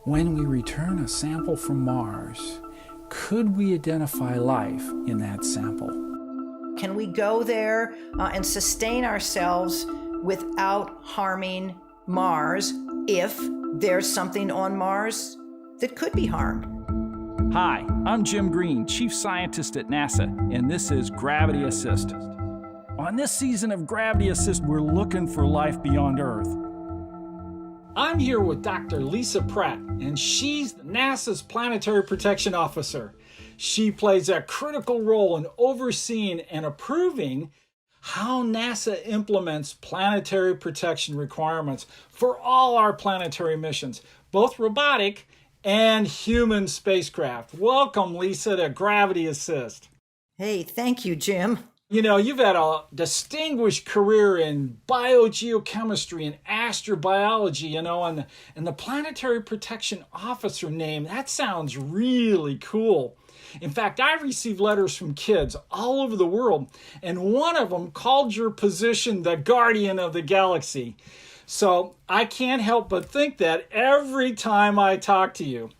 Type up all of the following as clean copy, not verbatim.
When we return a sample from Mars, could we identify life in that sample? Can we go there and sustain ourselves without harming Mars if there's something on Mars that could be harmed? Hi, I'm Jim Green, Chief Scientist at NASA, and this is Gravity Assist. On this season of Gravity Assist, we're looking for life beyond Earth. I'm here with Dr. Lisa Pratt, and she's NASA's Planetary Protection Officer. She plays a critical role in overseeing and approving how NASA implements planetary protection requirements for all our planetary missions, both robotic and human spacecraft. Welcome, Lisa, to Gravity Assist. Hey, thank you, Jim. You know, you've had a distinguished career in biogeochemistry and astrobiology, and the Planetary Protection Officer name, that sounds really cool. In fact, I received letters from kids all over the world, and one of them called your position the Guardian of the Galaxy. So I can't help but think that every time I talk to you.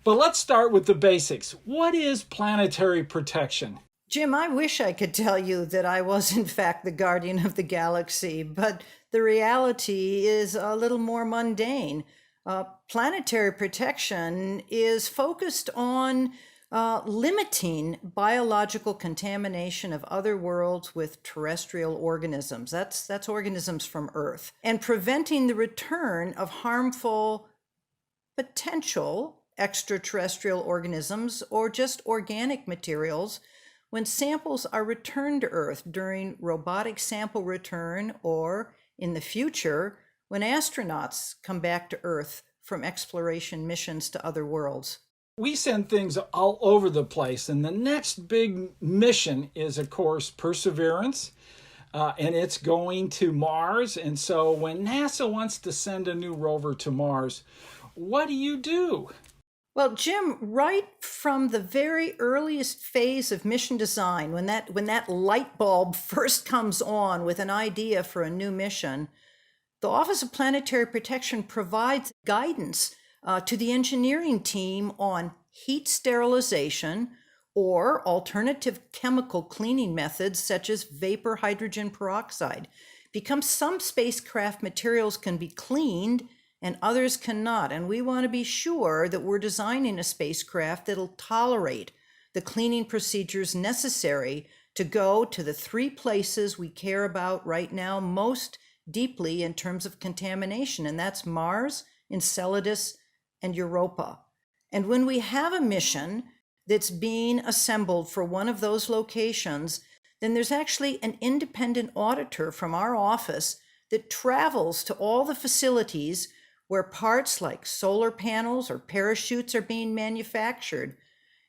But let's start with the basics. What is planetary protection? Jim, I wish I could tell you that I was in fact the guardian of the galaxy, but the reality is a little more mundane. Planetary protection is focused on limiting biological contamination of other worlds with terrestrial organisms. That's organisms from Earth, and preventing the return of harmful potential extraterrestrial organisms or just organic materials when samples are returned to Earth during robotic sample return, or in the future, when astronauts come back to Earth from exploration missions to other worlds. We send things all over the place, and the next big mission is, of course, Perseverance, and it's going to Mars. And so when NASA wants to send a new rover to Mars, what do you do? Well, Jim, right from the very earliest phase of mission design, when that light bulb first comes on with an idea for a new mission, the Office of Planetary Protection provides guidance to the engineering team on heat sterilization or alternative chemical cleaning methods such as vapor hydrogen peroxide, because some spacecraft materials can be cleaned and others cannot. And we want to be sure that we're designing a spacecraft that'll tolerate the cleaning procedures necessary to go to the three places we care about right now most deeply in terms of contamination, and that's Mars, Enceladus, and Europa. And when we have a mission that's being assembled for one of those locations, then there's actually an independent auditor from our office that travels to all the facilities where parts like solar panels or parachutes are being manufactured,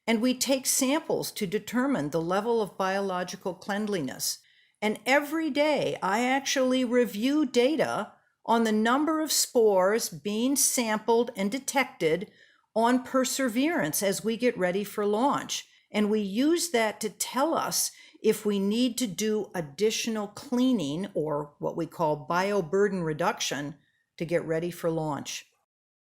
and we take samples to determine the level of biological cleanliness. And every day I actually review data on the number of spores being sampled and detected on Perseverance as we get ready for launch. And we use that to tell us if we need to do additional cleaning, or what we call bioburden reduction, to get ready for launch.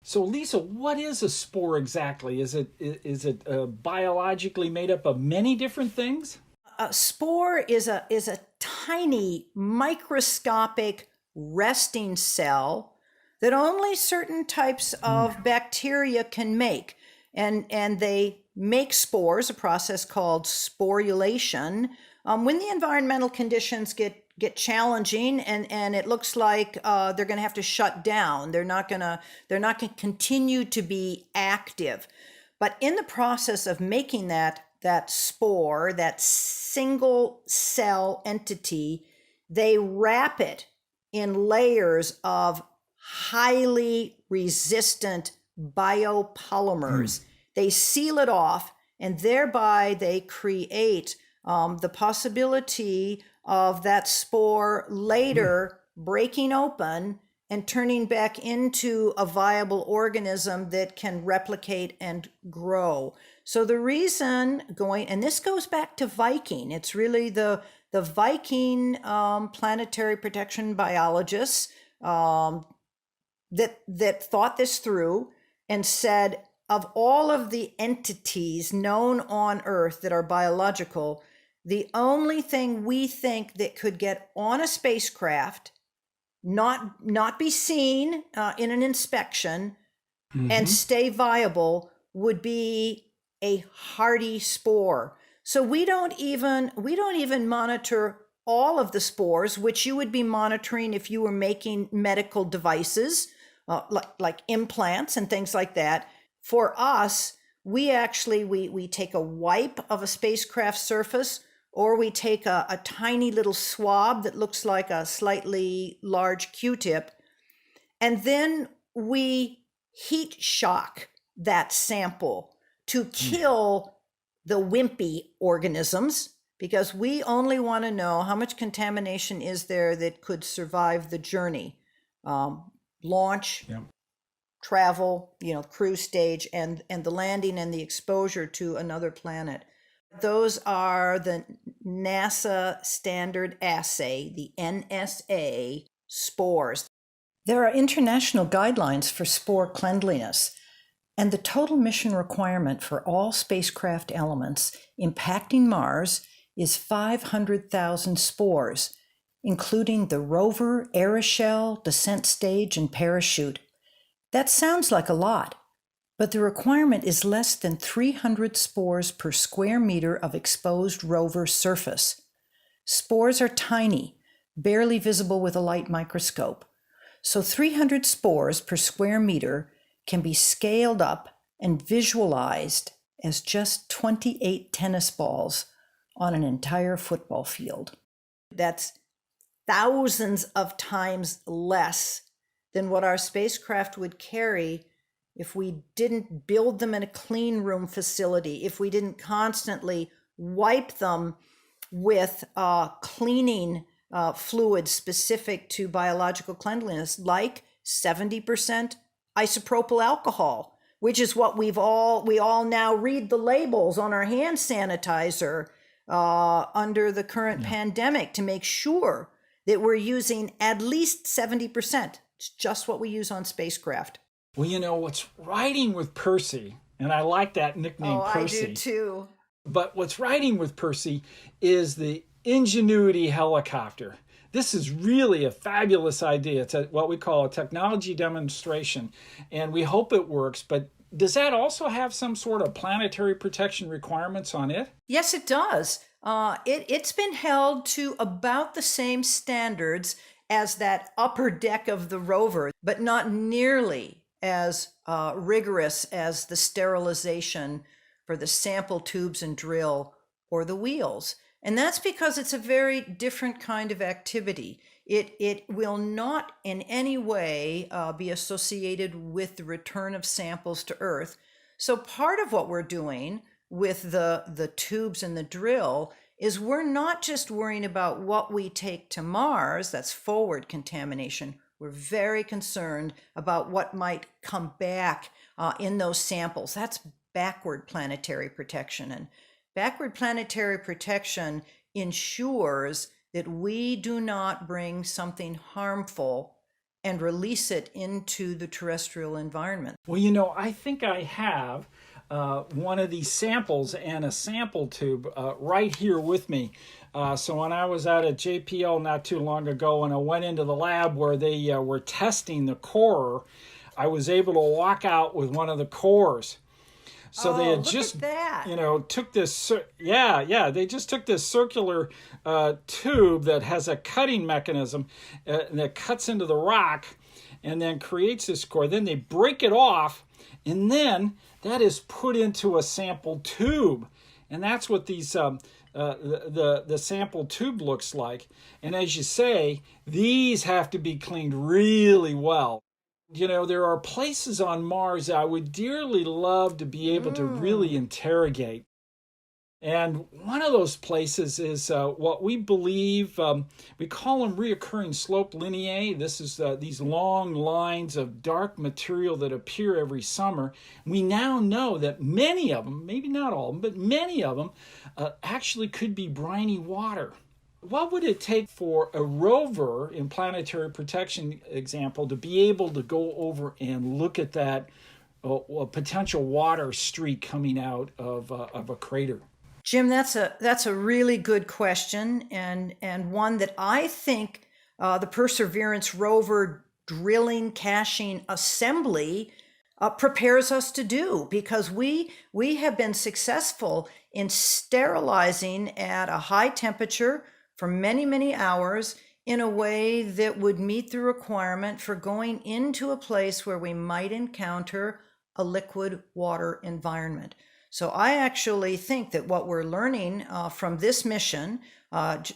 So, Lisa, what is a spore exactly? Is it biologically made up of many different things? A spore is a tiny microscopic resting cell that only certain types of bacteria can make. And they make spores, a process called sporulation, when the environmental conditions get challenging and it looks like they're going to have to shut down. They're not going to continue to be active. But in the process of making that spore, that single cell entity, they wrap it in layers of highly resistant biopolymers. They seal it off, and thereby they create the possibility of that spore later breaking open and turning back into a viable organism that can replicate and grow. So the reason and this goes back to Viking, it's really the Viking planetary protection biologists that thought this through and said, of all of the entities known on Earth that are biological, the only thing we think that could get on a spacecraft, not be seen in an inspection, and stay viable would be a hardy spore. So we don't even monitor all of the spores, which you would be monitoring if you were making medical devices, like implants and things like that. For us, we actually we take a wipe of a spacecraft surface, or we take a tiny little swab that looks like a slightly large Q-tip, and then we heat shock that sample to kill the wimpy organisms, because we only want to know how much contamination is there that could survive the journey, launch, travel, cruise stage, and the landing and the exposure to another planet. Those are the NASA standard assay, the NSA spores. There are international guidelines for spore cleanliness, and the total mission requirement for all spacecraft elements impacting Mars is 500,000 spores, including the rover, aeroshell, descent stage, and parachute. That sounds like a lot, but the requirement is less than 300 spores per square meter of exposed rover surface. Spores are tiny, barely visible with a light microscope. So 300 spores per square meter can be scaled up and visualized as just 28 tennis balls on an entire football field. That's thousands of times less than what our spacecraft would carry if we didn't build them in a clean room facility, if we didn't constantly wipe them with cleaning fluids specific to biological cleanliness, like 70% isopropyl alcohol, which is what we all now read the labels on our hand sanitizer under the current pandemic to make sure that we're using at least 70%. It's just what we use on spacecraft. Well, what's riding with Percy, and I like that nickname, Percy. I do too. But what's riding with Percy is the Ingenuity helicopter. This is really a fabulous idea. It's what we call a technology demonstration, and we hope it works. But does that also have some sort of planetary protection requirements on it? Yes, it does. It's been held to about the same standards as that upper deck of the rover, but not nearly as rigorous as the sterilization for the sample tubes and drill or the wheels. And that's because it's a very different kind of activity. It will not in any way be associated with the return of samples to Earth. So part of what we're doing with the tubes and the drill is we're not just worrying about what we take to Mars, that's forward contamination. We're very concerned about what might come back in those samples. That's backward planetary protection. And backward planetary protection ensures that we do not bring something harmful and release it into the terrestrial environment. Well, I think I have one of these samples and a sample tube right here with me. So when I was out at JPL not too long ago and I went into the lab where they were testing the core, I was able to walk out with one of the cores. So they had just, took this, they just took this circular tube that has a cutting mechanism that cuts into the rock and then creates this core. Then they break it off, and then that is put into a sample tube. And that's what these the sample tube looks like. And as you say, these have to be cleaned really well. There are places on Mars I would dearly love to be able to really interrogate. And one of those places is what we believe, we call them reoccurring slope lineae. This is these long lines of dark material that appear every summer. We now know that many of them, maybe not all of them, but many of them actually could be briny water. What would it take for a rover in planetary protection example to be able to go over and look at that a potential water streak coming out of a crater? Jim, that's a really good question, and one that I think the Perseverance rover drilling, caching, assembly prepares us to do, because we have been successful in sterilizing at a high temperature for many hours in a way that would meet the requirement for going into a place where we might encounter a liquid water environment. So I actually think that what we're learning from this mission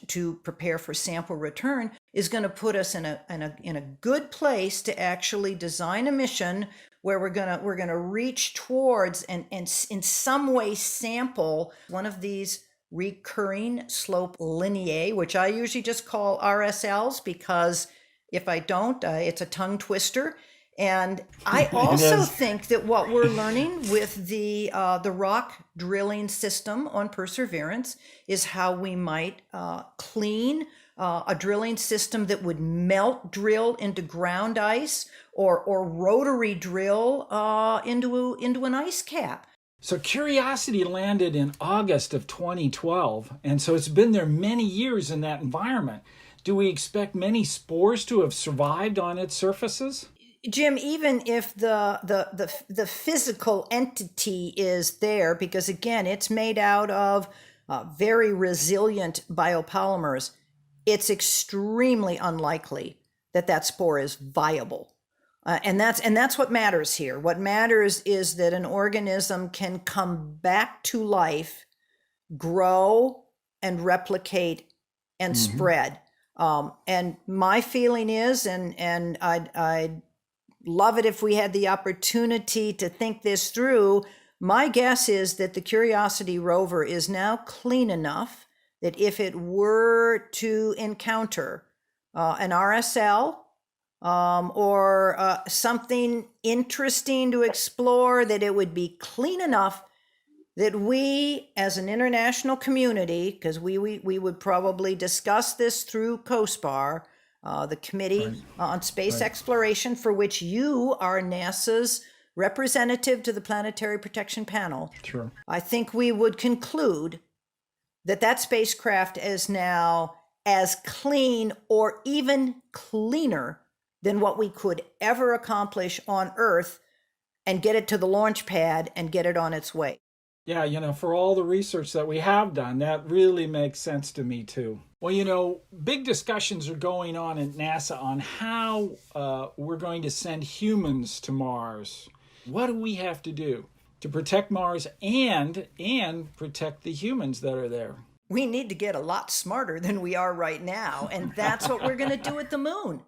to prepare for sample return is going to put us in a good place to actually design a mission where we're gonna reach towards and in some way sample one of these recurring slope lineae, which I usually just call RSLs, because if I don't, it's a tongue twister. And I also think that what we're learning with the rock drilling system on Perseverance is how we might clean a drilling system that would melt drill into ground ice, or rotary drill into an ice cap. So Curiosity landed in August of 2012, and so it's been there many years in that environment. Do we expect many spores to have survived on its surfaces? Jim, even if the physical entity is there, because again, it's made out of very resilient biopolymers, it's extremely unlikely that spore is viable. And that's what matters here. What matters is that an organism can come back to life, grow and replicate and spread. And my feeling is, and I'd love it if we had the opportunity to think this through. My guess is that the Curiosity rover is now clean enough that if it were to encounter an RSL or something interesting to explore, that it would be clean enough that we as an international community, because we would probably discuss this through COSPAR, the Committee on Space Exploration, for which you are NASA's representative to the Planetary Protection Panel. Sure. I think we would conclude that spacecraft is now as clean or even cleaner than what we could ever accomplish on Earth, and get it to the launch pad and get it on its way. Yeah, for all the research that we have done, that really makes sense to me too. Well, big discussions are going on at NASA on how we're going to send humans to Mars. What do we have to do to protect Mars and protect the humans that are there? We need to get a lot smarter than we are right now, and that's what we're going to do at the moon.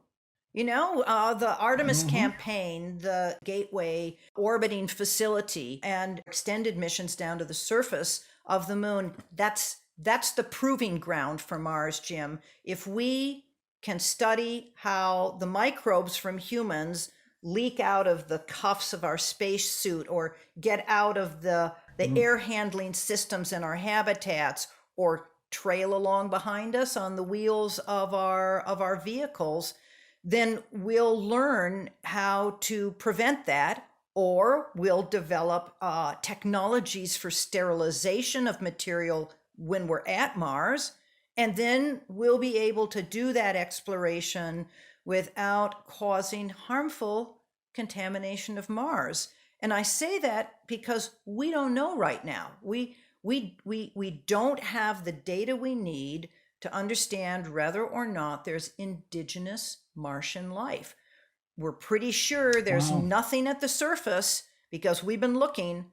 The Artemis campaign, the Gateway orbiting facility, and extended missions down to the surface of the moon, that's the proving ground for Mars, Jim. If we can study how the microbes from humans leak out of the cuffs of our spacesuit, or get out of the air handling systems in our habitats, or trail along behind us on the wheels of our vehicles, then we'll learn how to prevent that, or we'll develop technologies for sterilization of material when we're at Mars, and then we'll be able to do that exploration without causing harmful contamination of Mars. And I say that because we don't know right now. We don't have the data we need to understand whether or not there's indigenous Martian life. We're pretty sure there's nothing at the surface, because we've been looking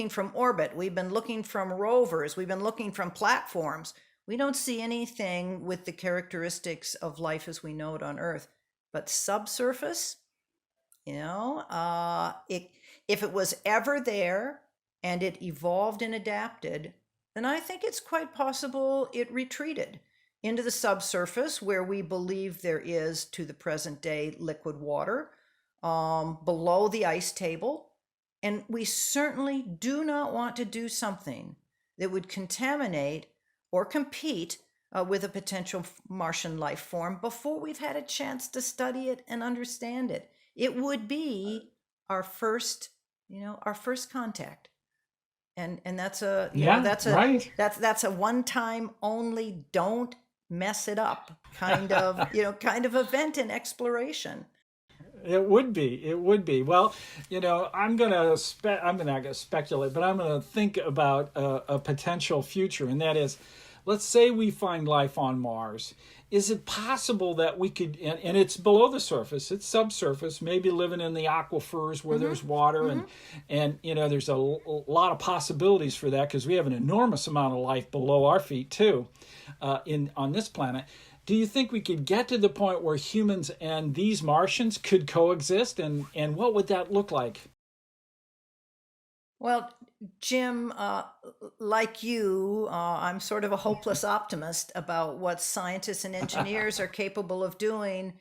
from orbit, we've been looking from rovers, we've been looking from platforms. We don't see anything with the characteristics of life as we know it on Earth. But subsurface, if it was ever there and it evolved and adapted, then I think it's quite possible it retreated into the subsurface, where we believe there is, to the present day, liquid water below the ice table. And we certainly do not want to do something that would contaminate or compete with a potential Martian life form before we've had a chance to study it and understand it. It would be our first, our first contact. And that's a, Yeah, right. that's a one time only, don't mess it up kind of, kind of event in exploration. It would be. It would be. Well, I'm not gonna speculate, but I'm gonna think about a potential future, and that is, let's say we find life on Mars. Is it possible that we could, and it's below the surface, it's subsurface, maybe living in the aquifers where there's water, and there's a lot of possibilities for that because we have an enormous amount of life below our feet too, on this planet. Do you think we could get to the point where humans and these Martians could coexist, and what would that look like? Well, Jim, like you, I'm sort of a hopeless optimist about what scientists and engineers are capable of doing,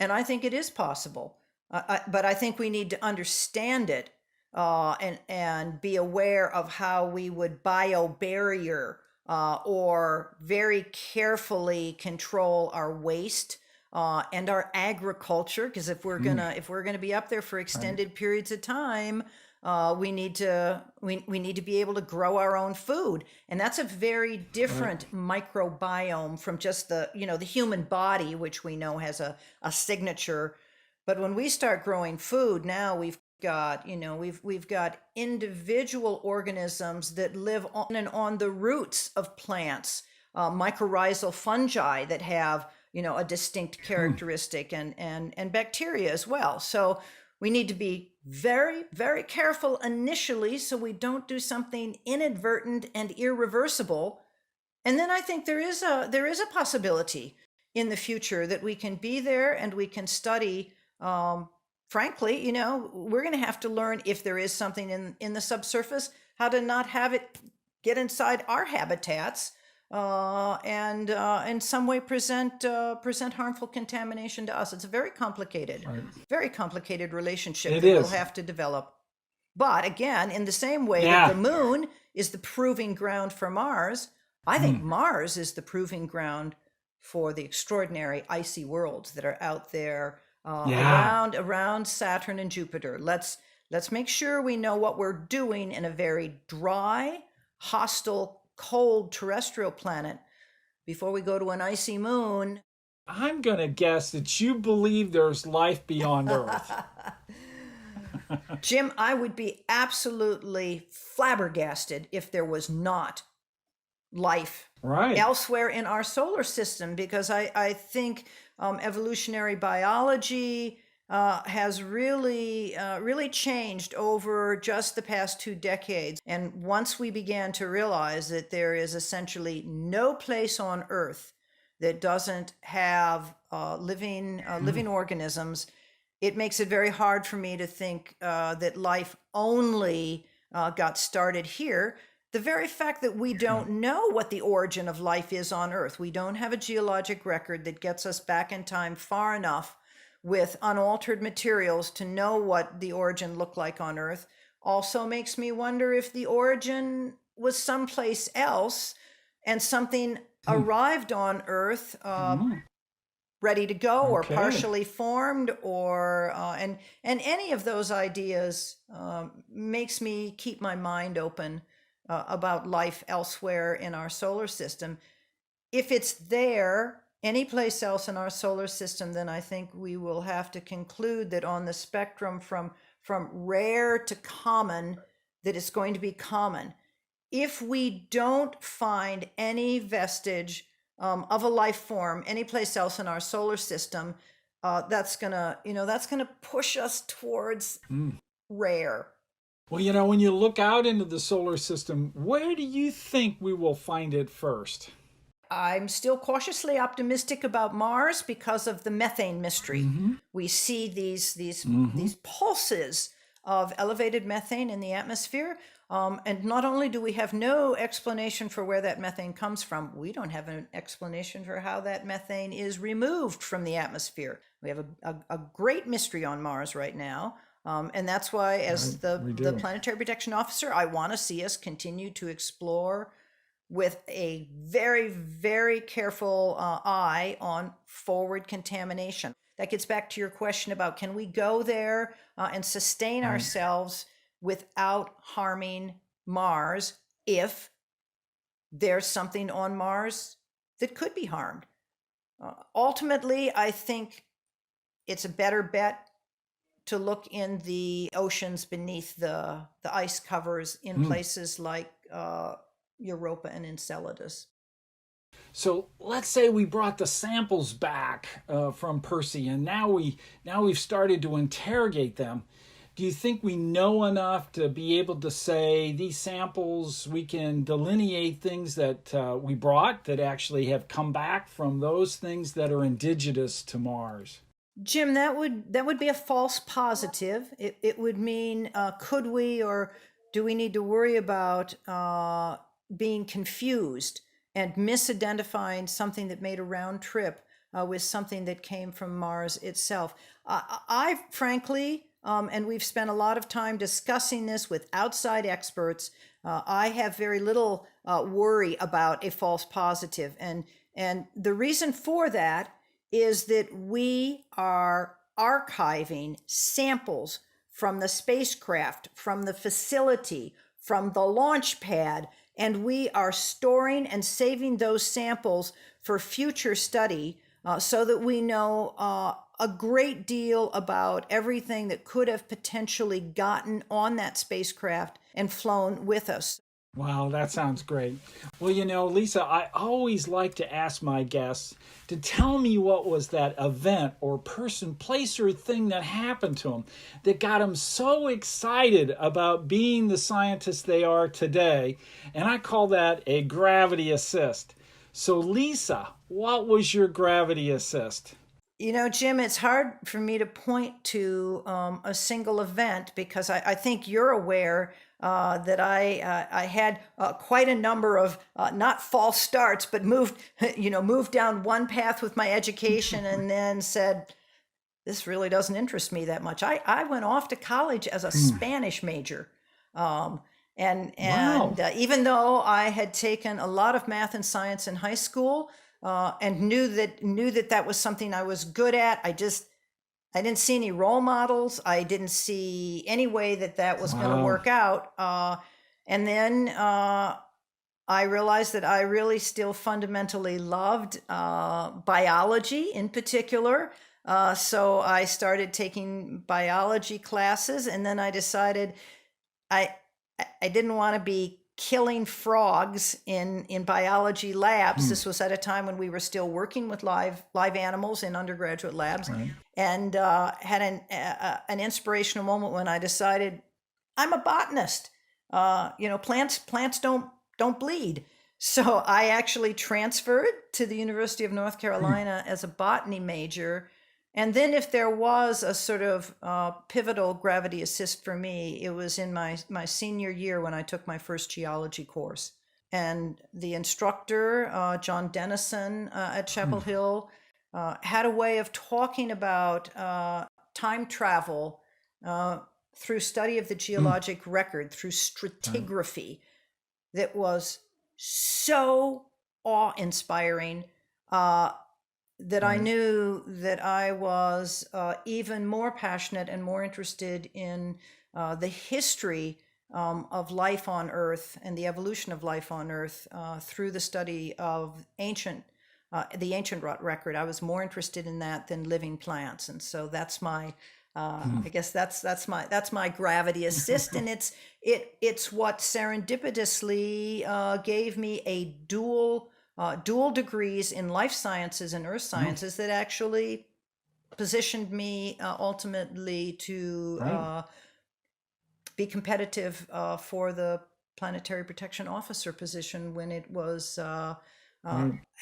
and I think it is possible. But I think we need to understand it, and be aware of how we would biobarrier, or very carefully control our waste, and our agriculture. Because if we're gonna be up there for extended periods of time, we need to be able to grow our own food, and that's a very different microbiome from just the human body, which we know has a signature. But when we start growing food, now we've got individual organisms that live on and on the roots of plants, mycorrhizal fungi that have a distinct characteristic, and bacteria as well. So we need to be very, very careful initially so we don't do something inadvertent and irreversible. And then I think there is a possibility in the future that we can be there and we can study. Frankly, we're going to have to learn, if there is something in the subsurface, how to not have it get inside our habitats, and in some way present harmful contamination to us. It's a very complicated, very complicated relationship that we'll have to develop. But again, in the same way that the moon is the proving ground for Mars, I think Mars is the proving ground for the extraordinary icy worlds that are out there, around Saturn and Jupiter. Let's make sure we know what we're doing in a very dry, hostile, cold terrestrial planet before we go to an icy moon. I'm going to guess that you believe there's life beyond Earth. Jim, I would be absolutely flabbergasted if there was not life elsewhere in our solar system, because I think evolutionary biology has really changed over just the past 2 decades. And once we began to realize that there is essentially no place on Earth that doesn't have living organisms, it makes it very hard for me to think that life only got started here. The very fact that we don't know what the origin of life is on Earth, we don't have a geologic record that gets us back in time far enough with unaltered materials to know what the origin looked like on Earth, also makes me wonder if the origin was someplace else and something arrived on Earth ready to go, or partially formed, or and any of those ideas makes me keep my mind open about life elsewhere in our solar system. If it's there any place else in our solar system, then I think we will have to conclude that on the spectrum from rare to common, that it's going to be common. If we don't find any vestige of a life form anyplace else in our solar system, that's gonna push us towards rare. Well, when you look out into the solar system, where do you think we will find it first? I'm still cautiously optimistic about Mars because of the methane mystery. We see these pulses of elevated methane in the atmosphere. And not only do we have no explanation for where that methane comes from, we don't have an explanation for how that methane is removed from the atmosphere. We have a great mystery on Mars right now. And that's why, as the Planetary Protection Officer, I want to see us continue to explore with a very, very careful eye on forward contamination. that gets back to your question about can we go there and sustain ourselves without harming Mars if there's something on Mars that could be harmed. Ultimately, I think it's a better bet to look in the oceans beneath the ice covers in places like Europa and Enceladus. So let's say we brought the samples back from Percy, and now we've started to interrogate them. Do you think we know enough to be able to say these samples, we can delineate things that we brought that actually have come back from those things that are indigenous to Mars? Jim, that would be a false positive. It would mean could we or do we need to worry about being confused and misidentifying something that made a round trip with something that came from Mars itself? I frankly, and we've spent a lot of time discussing this with outside experts, I have very little worry about a false positive. And the reason for that is that we are archiving samples from the spacecraft, from the facility, from the launch pad, and we are storing and saving those samples for future study so that we know a great deal about everything that could have potentially gotten on that spacecraft and flown with us. Wow, that sounds great. Well, Lisa, I always like to ask my guests to tell me what was that event or person, place, or thing that happened to them that got them so excited about being the scientists they are today. And I call that a gravity assist. So, Lisa, what was your gravity assist? Jim, it's hard for me to point to a single event because I think you're aware that I had quite a number of not false starts, but moved down one path with my education and then said, this really doesn't interest me that much. I went off to college as a Spanish major. And Wow. Even though I had taken a lot of math and science in high school and knew that was something I was good at, I didn't see any role models. I didn't see any way that was going to work out. And then I realized that I really still fundamentally loved biology in particular. So I started taking biology classes, and then I decided I didn't want to be killing frogs in biology labs. This was at a time when we were still working with live animals in undergraduate labs, Right. and had an inspirational moment when I decided I'm a botanist. Plants don't bleed. So I actually transferred to the University of North Carolina as a botany major. And then if there was a sort of pivotal gravity assist for me, it was in my senior year when I took my first geology course. And the instructor, John Dennison at Chapel Hill, had a way of talking about time travel through study of the geologic record, through stratigraphy, that was so awe-inspiring that I knew that I was even more passionate and more interested in the history of life on Earth and the evolution of life on Earth through the study of the ancient record. I was more interested in that than living plants, and so that's my. I guess that's my gravity assist, and it's what serendipitously gave me a dual degrees in life sciences and earth sciences that actually positioned me ultimately to be competitive for the planetary protection officer position when it was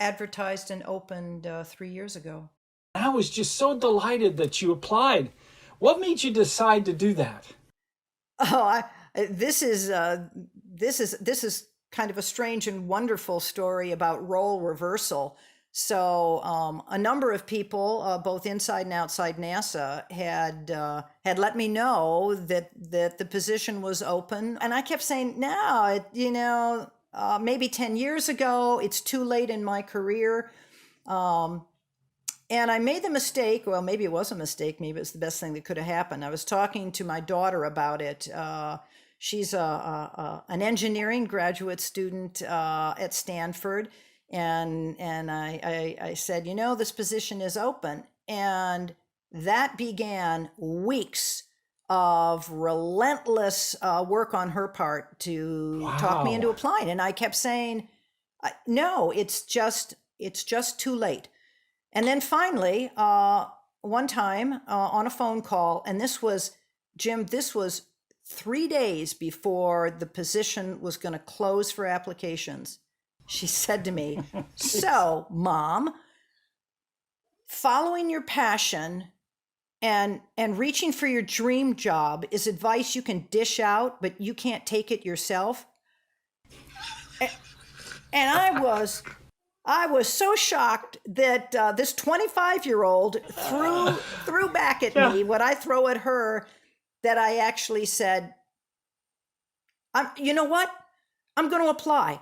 advertised and opened 3 years ago. I was just so delighted that you applied. What made you decide to do that? Oh, this is kind of a strange and wonderful story about role reversal. So a number of people, both inside and outside NASA, had let me know that the position was open, and I kept saying, "No, maybe 10 years ago. It's too late in my career." And I made the mistake, well, maybe it was a mistake, maybe it's the best thing that could have happened. I was talking to my daughter about it. She's an engineering graduate student at Stanford. And I said, this position is open. And that began weeks of relentless work on her part to talk me into applying. And I kept saying, no, it's just too late. And then finally, one time on a phone call, and this was, Jim, this was 3 days before the position was going to close for applications. She said to me, so, Mom, following your passion and reaching for your dream job is advice you can dish out, but you can't take it yourself. And I was so shocked that this 25-year-old threw back at me what I throw at her, that I actually said, you know what? I'm going to apply.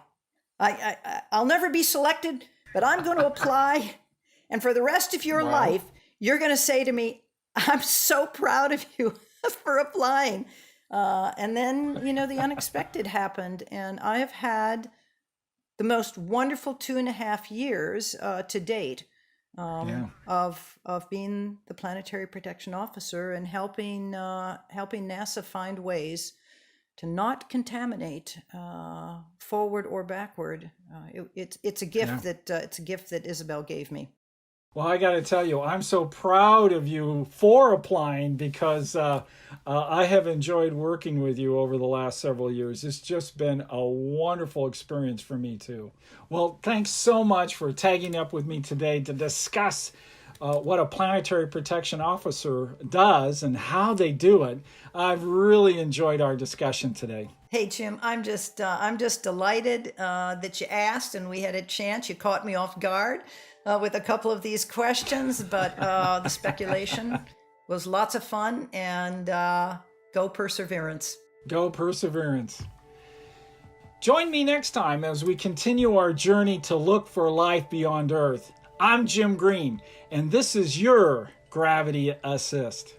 I'll never be selected, but I'm going to apply. And for the rest of your life, you're going to say to me, I'm so proud of you for applying. And then, the unexpected happened. And I have had the most wonderful 2.5 years to date of being the Planetary Protection Officer and helping NASA find ways to not contaminate forward or backward. It's a gift that Isabel gave me. Well, I got to tell you, I'm so proud of you for applying, because I have enjoyed working with you over the last several years. It's just been a wonderful experience for me, too. Well, thanks so much for tagging up with me today to discuss what a planetary protection officer does and how they do it. I've really enjoyed our discussion today. Hey, Jim, I'm just delighted that you asked and we had a chance. You caught me off guard with a couple of these questions, but the speculation was lots of fun, and go Perseverance. Go Perseverance. Join me next time as we continue our journey to look for life beyond Earth. I'm Jim Green, and this is your Gravity Assist.